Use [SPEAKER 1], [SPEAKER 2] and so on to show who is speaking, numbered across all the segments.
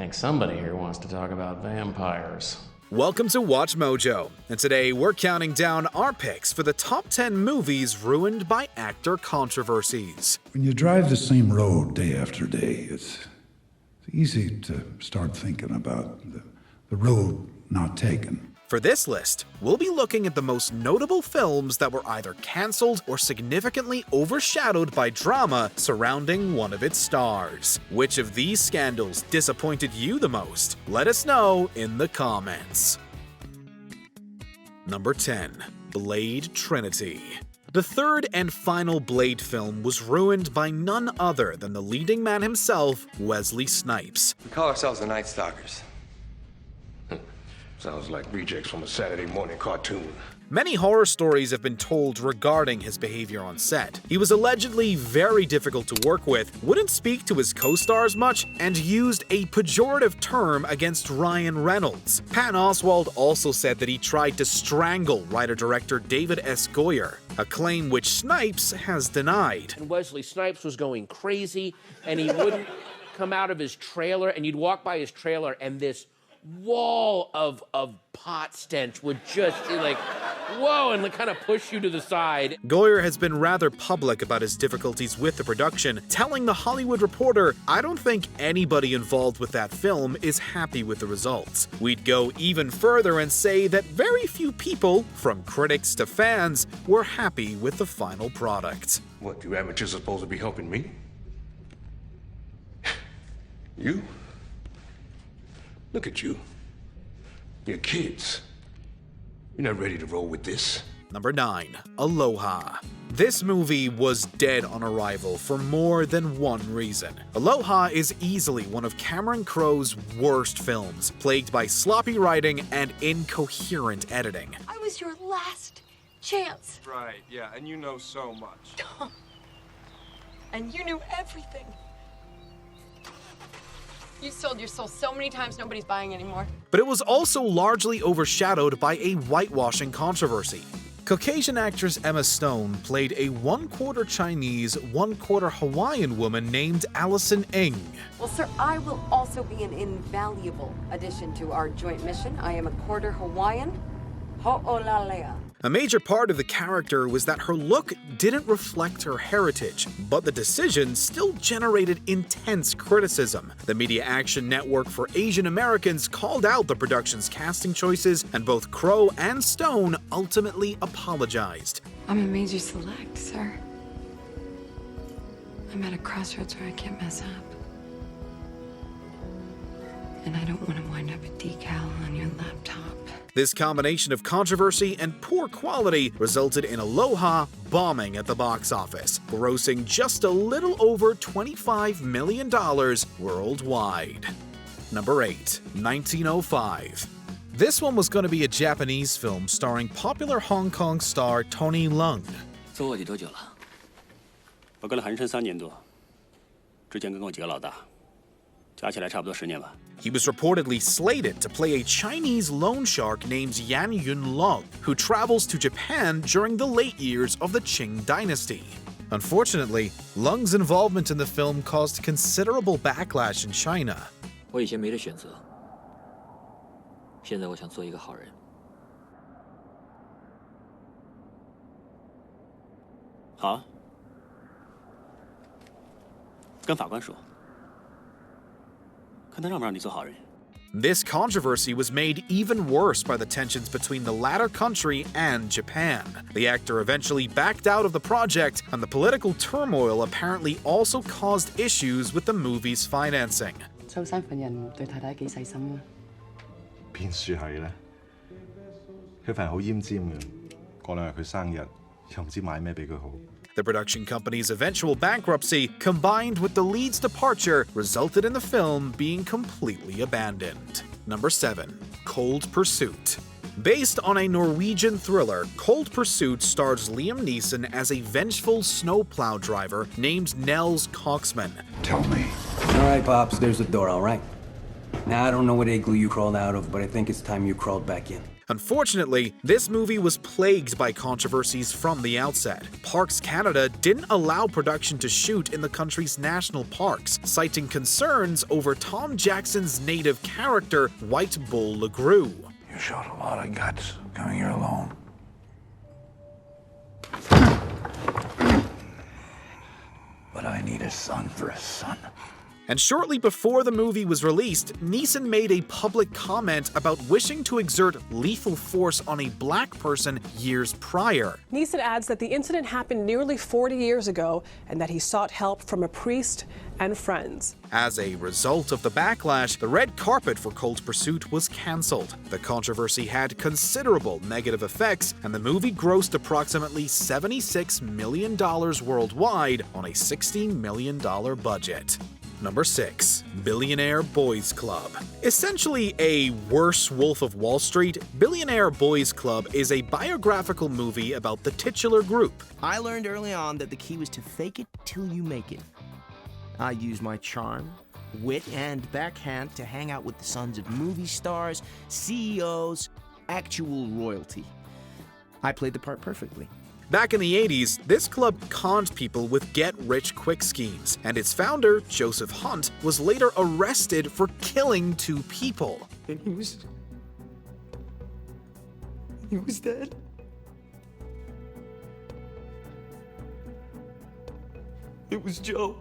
[SPEAKER 1] think somebody here wants to talk about vampires.
[SPEAKER 2] Welcome to Watch Mojo, and today we're counting down our picks for the top 10 movies ruined by actor controversies.
[SPEAKER 3] When you drive the same road day after day, it's easy to start thinking about the road not taken.
[SPEAKER 2] For this list, we'll be looking at the most notable films that were either cancelled or significantly overshadowed by drama surrounding one of its stars. Which of these scandals disappointed you the most? Let us know in the comments. Number 10. Blade Trinity. The third and final Blade film was ruined by none other than the leading man himself, Wesley Snipes.
[SPEAKER 4] We call ourselves the Night Stalkers.
[SPEAKER 5] Sounds like rejects from a Saturday morning cartoon.
[SPEAKER 2] Many horror stories have been told regarding his behavior on set. He was allegedly very difficult to work with, wouldn't speak to his co-stars much, and used a pejorative term against Ryan Reynolds. Patton Oswalt also said that he tried to strangle writer-director David S. Goyer, a claim which Snipes has denied.
[SPEAKER 6] And Wesley Snipes was going crazy, and he wouldn't come out of his trailer, and you'd walk by his trailer, and this wall of pot stench would just like, whoa, and kind of push you to the side.
[SPEAKER 2] Goyer has been rather public about his difficulties with the production, telling The Hollywood Reporter, "I don't think anybody involved with that film is happy with the results." We'd go even further and say that very few people, from critics to fans, were happy with the final product.
[SPEAKER 5] What, you amateurs are supposed to be helping me? You? Look at you. You're kids. You're not ready to roll with this.
[SPEAKER 2] Number 9. Aloha. This movie was dead on arrival for more than one reason. Aloha is easily one of Cameron Crowe's worst films, plagued by sloppy writing and incoherent editing.
[SPEAKER 7] I was your last chance.
[SPEAKER 4] Right, yeah, and you know so much.
[SPEAKER 7] And you knew everything. You sold your soul so many times, nobody's buying anymore.
[SPEAKER 2] But it was also largely overshadowed by a whitewashing controversy. Caucasian actress Emma Stone played a one-quarter Chinese, one-quarter Hawaiian woman named Allison Ng.
[SPEAKER 8] Well, sir, I will also be an invaluable addition to our joint mission. I am a quarter Hawaiian, ho'olalea.
[SPEAKER 2] A major part of the character was that her look didn't reflect her heritage, but the decision still generated intense criticism. The Media Action Network for Asian Americans called out the production's casting choices, and both Crowe and Stone ultimately apologized.
[SPEAKER 7] I'm a major select, sir. I'm at a crossroads where I can't mess up. And I don't want to wind up a decal on your laptop.
[SPEAKER 2] This combination of controversy and poor quality resulted in Aloha bombing at the box office, grossing just a little over $25 million worldwide. Number 8. 1905. This one was going to be a Japanese film starring popular Hong Kong star Tony Leung.
[SPEAKER 9] 做卧底多久了？我跟了韩生3年多，之前跟我几个老大，加起来差不多10年吧。
[SPEAKER 2] He was reportedly slated to play a Chinese loan shark named Yan Yunlong, who travels to Japan during the late years of the Qing dynasty. Unfortunately, Lung's involvement in the film caused considerable backlash in China.
[SPEAKER 9] 我以前没得选择，现在我想做一个好人。好啊，跟法官说。
[SPEAKER 2] This controversy was made even worse by the tensions between the latter country and Japan. The actor eventually backed out of the project, and the political turmoil apparently also caused issues with the movie's financing.
[SPEAKER 10] 周生份人對太太幾細心啊？
[SPEAKER 11] 邊處係咧？佢份人好奄尖嘅，過兩日佢生日，又唔知買咩俾佢好。
[SPEAKER 2] The production company's eventual bankruptcy, combined with the lead's departure, resulted in the film being completely abandoned. Number 7. Cold Pursuit. Based on a Norwegian thriller, Cold Pursuit stars Liam Neeson as a vengeful snowplow driver named Nels Coxman.
[SPEAKER 3] Tell me.
[SPEAKER 12] All right, Pops, there's the door, all right? Now, I don't know what igloo you crawled out of, but I think it's time you crawled back in.
[SPEAKER 2] Unfortunately, this movie was plagued by controversies from the outset. Parks Canada didn't allow production to shoot in the country's national parks, citing concerns over Tom Jackson's native character, White Bull LeGru.
[SPEAKER 3] You showed a lot of guts coming here alone. But I need a son for a son.
[SPEAKER 2] And shortly before the movie was released, Neeson made a public comment about wishing to exert lethal force on a black person years prior.
[SPEAKER 12] Neeson adds that the incident happened nearly 40 years ago and that he sought help from a priest and friends.
[SPEAKER 2] As a result of the backlash, the red carpet for Cold Pursuit was cancelled. The controversy had considerable negative effects, and the movie grossed approximately $76 million worldwide on a $60 million budget. Number 6. Billionaire Boys Club. Essentially a worse Wolf of Wall Street, Billionaire Boys Club is a biographical movie about the titular group.
[SPEAKER 13] I learned early on that the key was to fake it till you make it. I used my charm, wit, and backhand to hang out with the sons of movie stars, CEOs, actual royalty. I played the part perfectly.
[SPEAKER 2] Back in the 80s, this club conned people with get-rich-quick schemes, and its founder, Joseph Hunt, was later arrested for killing 2 people.
[SPEAKER 13] And he was dead. It was Joe.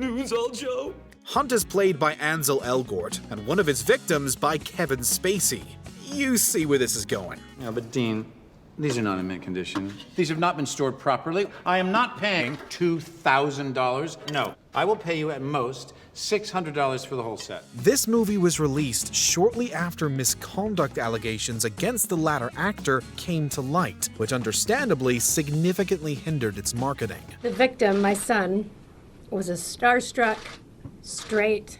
[SPEAKER 13] It was all Joe.
[SPEAKER 2] Hunt is played by Ansel Elgort, and one of his victims by Kevin Spacey. You see where this is going.
[SPEAKER 14] Yeah, but Dean, these are not in mint condition. These have not been stored properly. I am not paying $2,000. No, I will pay you at most $600 for the whole set.
[SPEAKER 2] This movie was released shortly after misconduct allegations against the latter actor came to light, which understandably significantly hindered its marketing.
[SPEAKER 15] The victim, my son, was a starstruck, straight,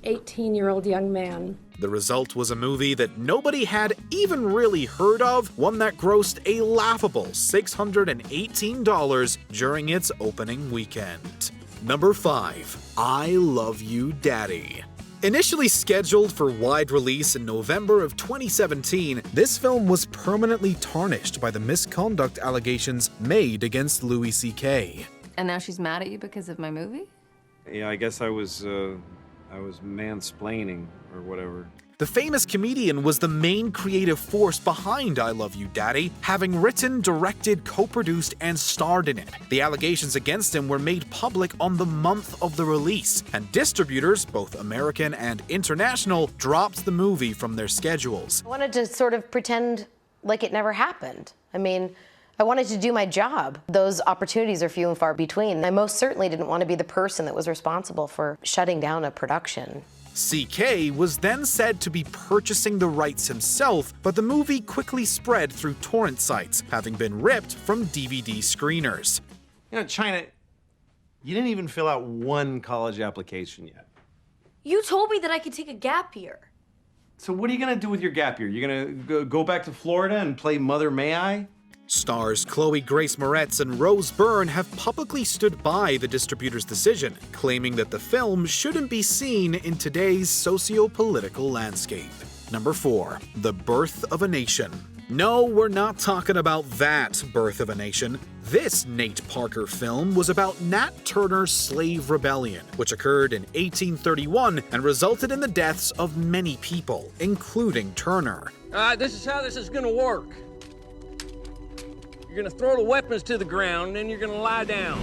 [SPEAKER 15] 18-year-old young man.
[SPEAKER 2] The result was a movie that nobody had even really heard of, one that grossed a laughable $618 during its opening weekend. Number 5. I Love You, Daddy. Initially scheduled for wide release in November of 2017, this film was permanently tarnished by the misconduct allegations made against Louis C.K.
[SPEAKER 16] And now she's mad at you because of my movie?
[SPEAKER 17] Yeah, I guess I was mansplaining or whatever.
[SPEAKER 2] The famous comedian was the main creative force behind I Love You, Daddy, having written, directed, co-produced, and starred in it. The allegations against him were made public on the month of the release, and distributors, both American and international, dropped the movie from their schedules.
[SPEAKER 18] I wanted to sort of pretend like it never happened. I mean, I wanted to do my job. Those opportunities are few and far between. I most certainly didn't want to be the person that was responsible for shutting down a production.
[SPEAKER 2] CK was then said to be purchasing the rights himself, but the movie quickly spread through torrent sites, having been ripped from DVD screeners.
[SPEAKER 17] You know, China, you didn't even fill out one college application yet.
[SPEAKER 19] You told me that I could take a gap year.
[SPEAKER 17] So what are you gonna do with your gap year? You're gonna go back to Florida and play Mother May I?
[SPEAKER 2] Stars Chloe Grace Moretz and Rose Byrne have publicly stood by the distributor's decision, claiming that the film shouldn't be seen in today's socio-political landscape. Number 4. The Birth of a Nation. No, we're not talking about that Birth of a Nation. This Nate Parker film was about Nat Turner's slave rebellion, which occurred in 1831 and resulted in the deaths of many people, including Turner.
[SPEAKER 20] This is how this is gonna work. You're gonna throw the weapons to the ground, and then you're gonna lie down.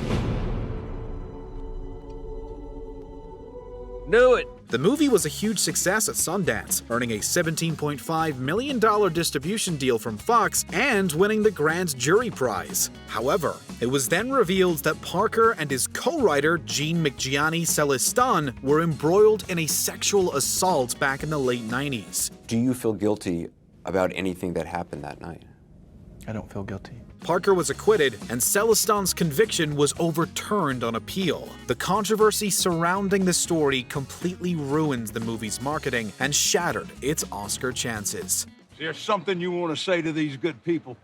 [SPEAKER 20] Do it.
[SPEAKER 2] The movie was a huge success at Sundance, earning a $17.5 million distribution deal from Fox and winning the Grand Jury Prize. However, it was then revealed that Parker and his co-writer Jean McGianni Celestin were embroiled in a sexual assault back in the late 90s.
[SPEAKER 21] Do you feel guilty about anything that happened that night?
[SPEAKER 22] I don't feel guilty.
[SPEAKER 2] Parker was acquitted, and Celestin's conviction was overturned on appeal. The controversy surrounding the story completely ruined the movie's marketing and shattered its Oscar chances.
[SPEAKER 23] Is there something you want to say to these good people?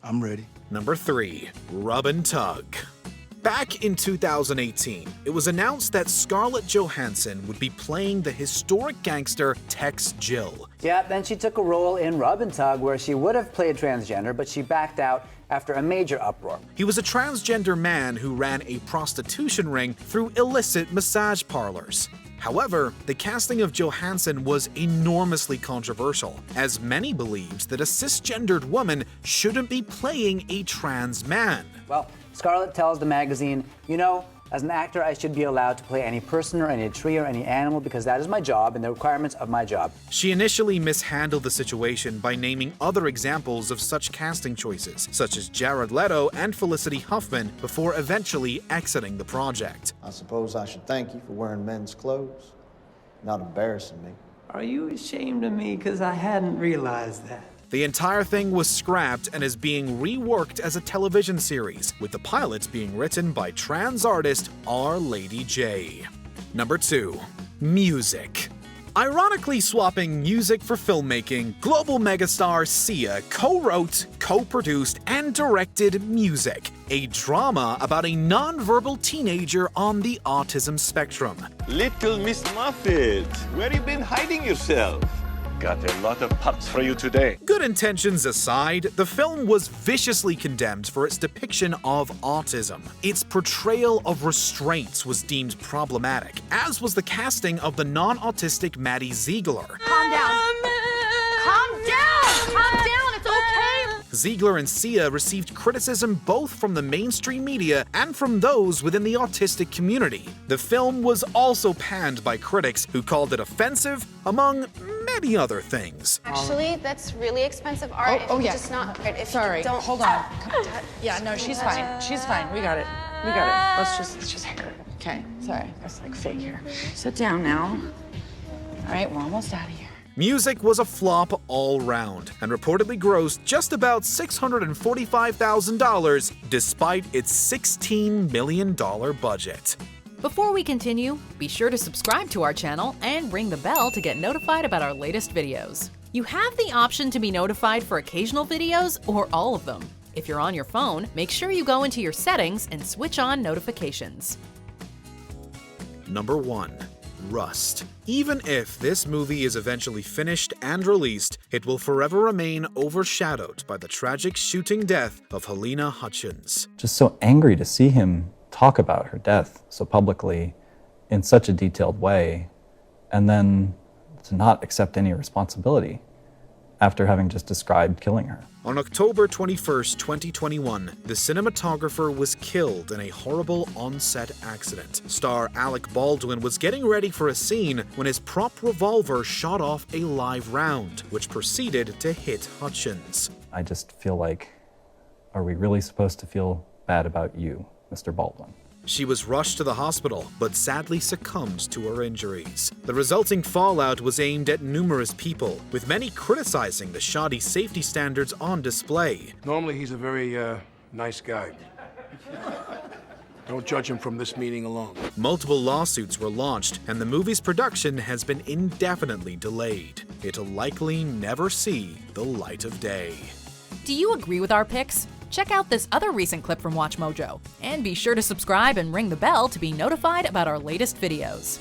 [SPEAKER 1] I'm ready.
[SPEAKER 2] Number 3. Rub and Tug. Back in 2018, it was announced that Scarlett Johansson would be playing the historic gangster Tex Jill.
[SPEAKER 5] Yeah, then she took a role in Rub and Tug where she would have played transgender, but she backed out after a major uproar.
[SPEAKER 2] He was a transgender man who ran a prostitution ring through illicit massage parlors. However, the casting of Johansson was enormously controversial, as many believed that a cisgendered woman shouldn't be playing a trans man.
[SPEAKER 5] Well, Scarlett tells the magazine, you know, as an actor, I should be allowed to play any person or any tree or any animal because that is my job and the requirements of my job.
[SPEAKER 2] She initially mishandled the situation by naming other examples of such casting choices, such as Jared Leto and Felicity Huffman, before eventually exiting the project.
[SPEAKER 6] I suppose I should thank you for wearing men's clothes, not embarrassing me.
[SPEAKER 24] Are you ashamed of me because I hadn't realized that?
[SPEAKER 2] The entire thing was scrapped and is being reworked as a television series, with the pilots being written by trans artist R. Lady J. Number 2. Music. Ironically swapping music for filmmaking, global megastar Sia co-wrote, co-produced, and directed Music, a drama about a non-verbal teenager on the autism spectrum.
[SPEAKER 25] Little Miss Muffet, where you been hiding yourself? Got a lot of pups for you today.
[SPEAKER 2] Good intentions aside, the film was viciously condemned for its depiction of autism. Its portrayal of restraints was deemed problematic, as was the casting of the non-autistic Maddie Ziegler.
[SPEAKER 19] Calm down. Calm down! Calm down, it's okay!
[SPEAKER 2] Ziegler and Sia received criticism both from the mainstream media and from those within the autistic community. The film was also panned by critics who called it offensive, among many other things.
[SPEAKER 26] Actually, that's really expensive art.
[SPEAKER 27] Oh,
[SPEAKER 26] if you
[SPEAKER 27] yeah.
[SPEAKER 26] just not, if
[SPEAKER 27] Sorry,
[SPEAKER 26] you don't
[SPEAKER 27] hold on. Yeah, no, she's fine. She's fine. We got it. We got it. Let's just hang her. Okay, sorry. That's like fake here. Sit down now. All right, we're almost out of here.
[SPEAKER 2] Music was a flop all round and reportedly grossed just about $645,000 despite its $16 million budget.
[SPEAKER 28] Before we continue, be sure to subscribe to our channel and ring the bell to get notified about our latest videos. You have the option to be notified for occasional videos or all of them. If you're on your phone, make sure you go into your settings and switch on notifications.
[SPEAKER 2] Number 1. Rust. Even if this movie is eventually finished and released, it will forever remain overshadowed by the tragic shooting death of Helena Hutchins.
[SPEAKER 22] Just so angry to see him talk about her death so publicly in such a detailed way, and then to not accept any responsibility after having just described killing her.
[SPEAKER 2] On October 21st, 2021, the cinematographer was killed in a horrible on-set accident. Star Alec Baldwin was getting ready for a scene when his prop revolver shot off a live round, which proceeded to hit Hutchins.
[SPEAKER 22] I just feel like, are we really supposed to feel bad about you, Mr. Baldwin?
[SPEAKER 2] She was rushed to the hospital, but sadly succumbed to her injuries. The resulting fallout was aimed at numerous people, with many criticizing the shoddy safety standards on display.
[SPEAKER 23] Normally, he's a very, nice guy. Don't judge him from this meeting alone.
[SPEAKER 2] Multiple lawsuits were launched, and the movie's production has been indefinitely delayed. It'll likely never see the light of day.
[SPEAKER 28] Do you agree with our picks? Check out this other recent clip from WatchMojo, and be sure to subscribe and ring the bell to be notified about our latest videos.